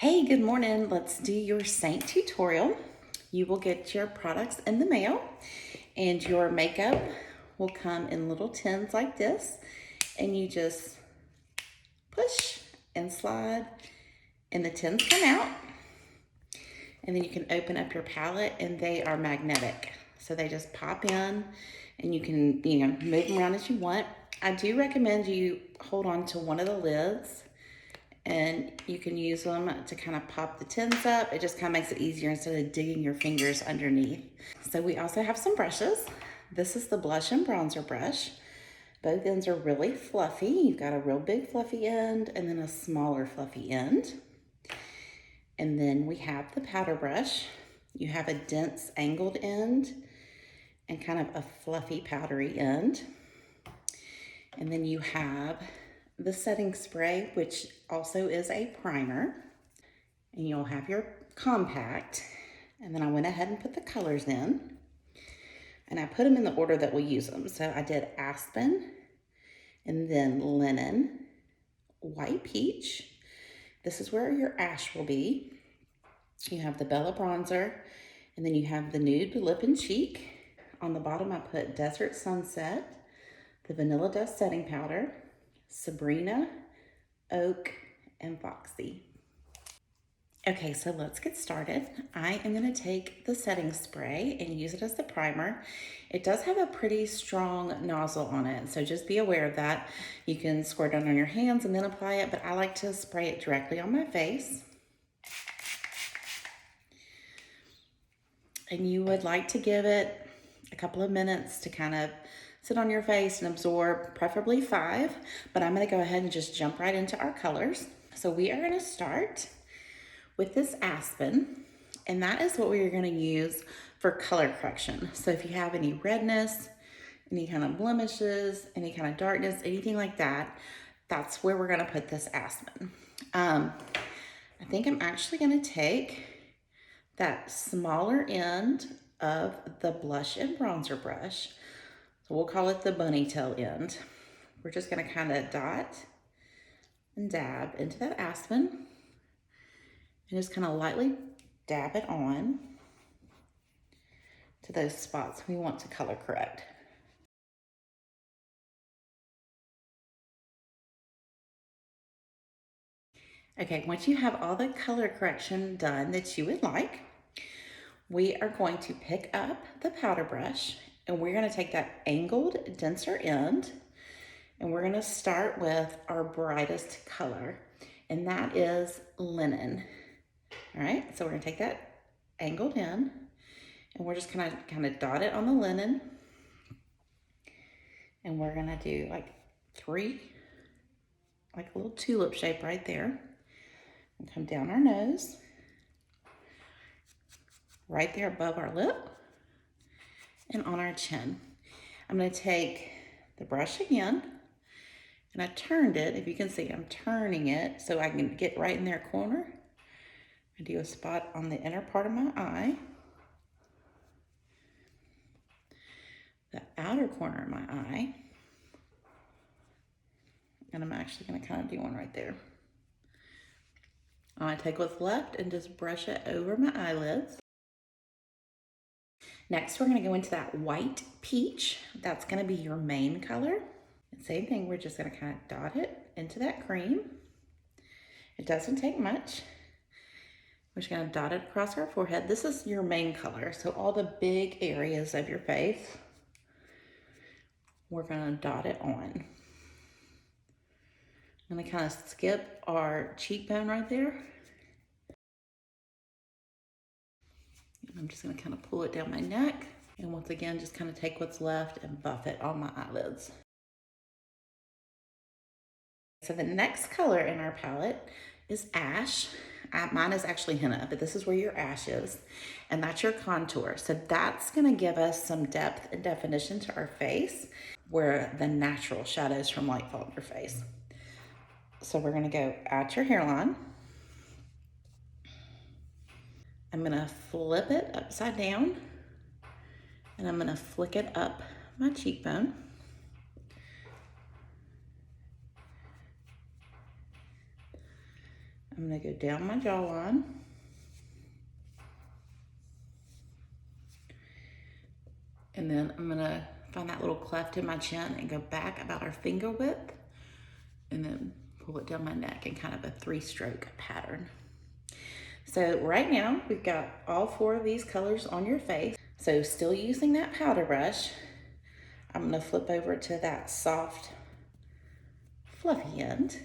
Hey, good morning. Let's do your Seint tutorial. You will get your products in the mail and your makeup will come in little tins like this, and you just push and slide and the tins come out, and then you can open up your palette and they are magnetic. So they just pop in and you can move them around as you want. I do recommend you hold on to one of the lids, and you can use them to kind of pop the tins up. It just kind of makes it easier instead of digging your fingers underneath. So we also have some brushes. This is the blush and bronzer brush. Both ends are really fluffy. You've got a real big fluffy end and then a smaller fluffy end. And then we have the powder brush. You have a dense angled end and kind of a fluffy powdery end. And then you have the setting spray, which also is a primer. And you'll have your compact. And then I went ahead and put the colors in. And I put them in the order that we use them. So I did Aspen, and then Linen, White Peach. This is where your ash will be. You have the Bella Bronzer, and then you have the Nude Lip and Cheek. On the bottom I put Desert Sunset, the Vanilla Dust Setting Powder, Sabrina, Oak, and Foxy. Okay, so let's get started. I am gonna take the setting spray and use it as the primer. It does have a pretty strong nozzle on it, so just be aware of that. You can squirt it on your hands and then apply it, but I like to spray it directly on my face. And you would like to give it a couple of minutes to kind of sit on your face and absorb, preferably 5, but I'm gonna go ahead and just jump right into our colors. So we are gonna start with this Aspen, and that is what we are gonna use for color correction. So if you have any redness, any kind of blemishes, any kind of darkness, anything like that, that's where we're gonna put this Aspen. I think I'm actually gonna take that smaller end of the blush and bronzer brush. So we'll call it the bunny tail end. We're just gonna kind of dot and dab into that Aspen and just kind of lightly dab it on to those spots we want to color correct. Okay, once you have all the color correction done that you would like, we are going to pick up the powder brush and we're gonna take that angled, denser end and we're gonna start with our brightest color, and that is Linen. All right, so we're gonna take that angled end and we're just gonna kind of dot it on the linen, and we're gonna do like 3, like a little tulip shape right there, and come down our nose, right there above our lip, and on our chin. I'm gonna take the brush again, and I turned it, if you can see, I'm turning it so I can get right in their corner. I do a spot on the inner part of my eye, the outer corner of my eye, and I'm actually gonna kind of do one right there. I'm gonna take what's left and just brush it over my eyelids. Next, we're gonna go into that White Peach. That's gonna be your main color. And same thing, we're just gonna kind of dot it into that cream. It doesn't take much. We're just gonna dot it across our forehead. This is your main color, so all the big areas of your face, we're gonna dot it on. I'm gonna kind of skip our cheekbone right there. I'm just gonna kind of pull it down my neck. And once again, just kind of take what's left and buff it on my eyelids. So the next color in our palette is Ash. Mine is actually henna, but this is where your ash is, and that's your contour. So that's gonna give us some depth and definition to our face where the natural shadows from light fall on your face. So we're gonna go at your hairline. I'm gonna flip it upside down, and I'm gonna flick it up my cheekbone. I'm gonna go down my jawline. And then I'm gonna find that little cleft in my chin and go back about our finger width and then pull it down my neck in kind of a 3-stroke pattern. So right now we've got all 4 of these colors on your face. So still using that powder brush, I'm gonna flip over to that soft, fluffy end,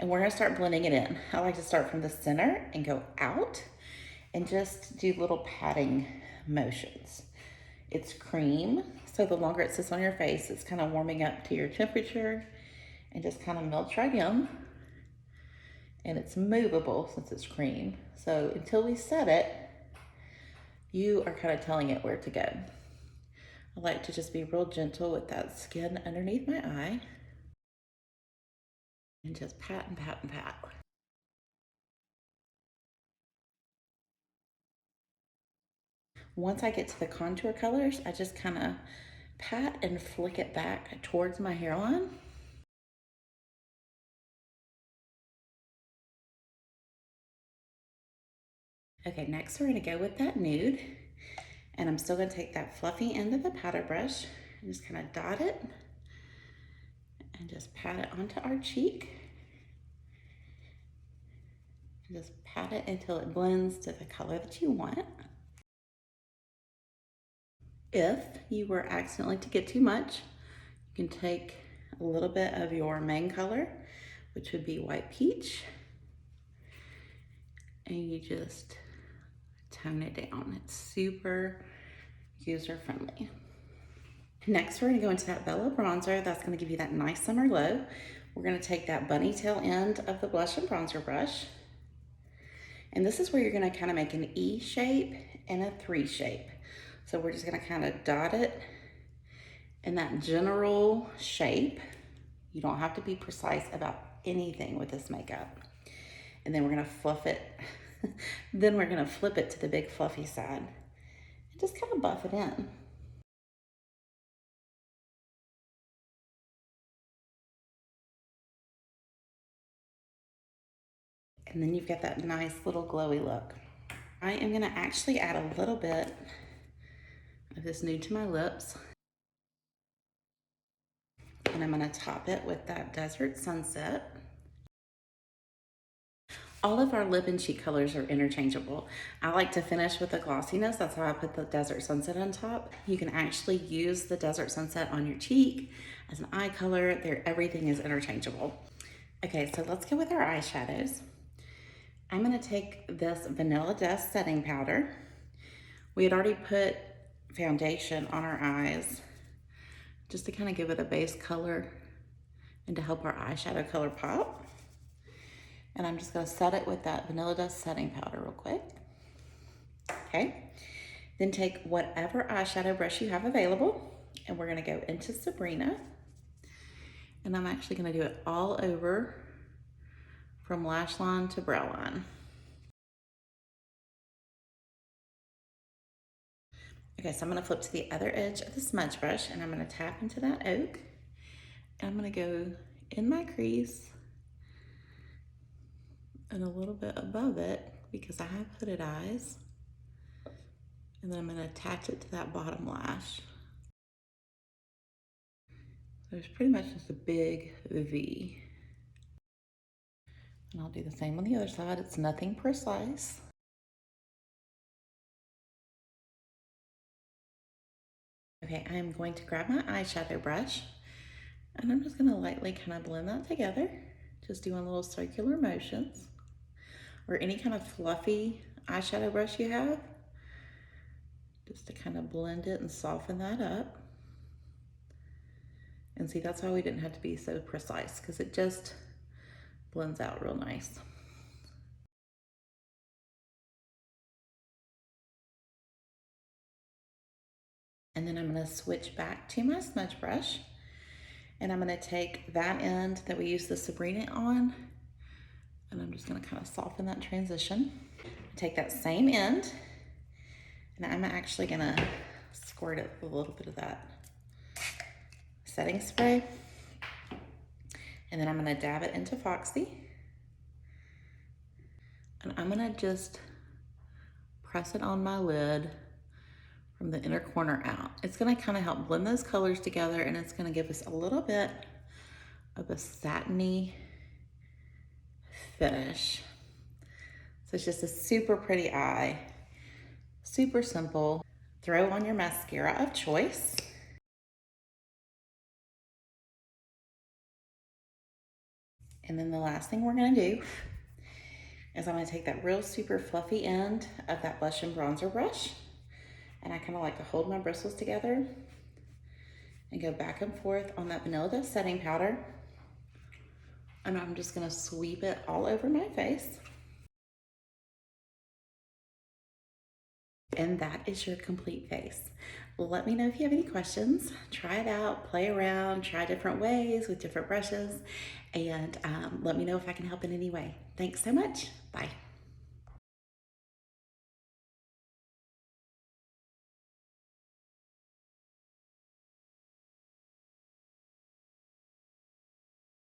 and we're gonna start blending it in. I like to start from the center and go out and just do little patting motions. It's cream, so the longer it sits on your face, it's kind of warming up to your temperature and just kind of melts right in. And it's movable since it's cream. So until we set it, you are kind of telling it where to go. I like to just be real gentle with that skin underneath my eye and just pat and pat and pat. Once I get to the contour colors, I just kind of pat and flick it back towards my hairline. Okay, next we're gonna go with that nude. And I'm still gonna take that fluffy end of the powder brush and just kind of dot it and just pat it onto our cheek. And just pat it until it blends to the color that you want. If you were accidentally to get too much, you can take a little bit of your main color, which would be white peach, and you just tone it down. It's super user friendly. Next, we're gonna go into that Bella bronzer. That's gonna give you that nice summer glow. We're gonna take that bunny tail end of the blush and bronzer brush, and this is where you're gonna kind of make an E shape and a 3 shape. So we're just gonna kind of dot it in that general shape. You don't have to be precise about anything with this makeup. And then we're gonna fluff it. Then we're gonna flip it to the big fluffy side and just kind of buff it in. And then you've got that nice little glowy look. I am gonna actually add a little bit of this nude to my lips. And I'm gonna top it with that Desert Sunset. All of our lip and cheek colors are interchangeable. I like to finish with the glossiness. That's how I put the Desert Sunset on top. You can actually use the Desert Sunset on your cheek as an eye color. Everything is interchangeable. Okay, so let's go with our eyeshadows. I'm gonna take this Vanilla Dust setting powder. We had already put foundation on our eyes just to kind of give it a base color and to help our eyeshadow color pop. And I'm just gonna set it with that Vanilla Dust setting powder real quick. Okay, then take whatever eyeshadow brush you have available and we're gonna go into Sabrina. And I'm actually gonna do it all over from lash line to brow line. Okay, so I'm gonna flip to the other edge of the smudge brush and I'm gonna tap into that oak. And I'm gonna go in my crease and a little bit above it because I have hooded eyes. And then I'm gonna attach it to that bottom lash. There's pretty much just a big V. And I'll do the same on the other side. It's nothing precise. Okay, I'm going to grab my eyeshadow brush and I'm just gonna lightly kind of blend that together. Just doing little circular motions. Or any kind of fluffy eyeshadow brush you have, just to kind of blend it and soften that up. And see, that's why we didn't have to be so precise because it just blends out real nice. And then I'm gonna switch back to my smudge brush and I'm gonna take that end that we used the Sabrina on and I'm just gonna kind of soften that transition. Take that same end and I'm actually gonna squirt it with a little bit of that setting spray. And then I'm gonna dab it into Foxy. And I'm gonna just press it on my lid from the inner corner out. It's gonna kind of help blend those colors together, and it's gonna give us a little bit of a satiny finish. So it's just a super pretty eye, super simple. Throw on your mascara of choice. And then the last thing we're gonna do is I'm gonna take that real super fluffy end of that blush and bronzer brush, and I kind of like to hold my bristles together and go back and forth on that Vanilla Dust setting powder. And I'm just gonna sweep it all over my face. And that is your complete face. Let me know if you have any questions. Try it out, play around, try different ways with different brushes, and let me know if I can help in any way. Thanks so much. Bye.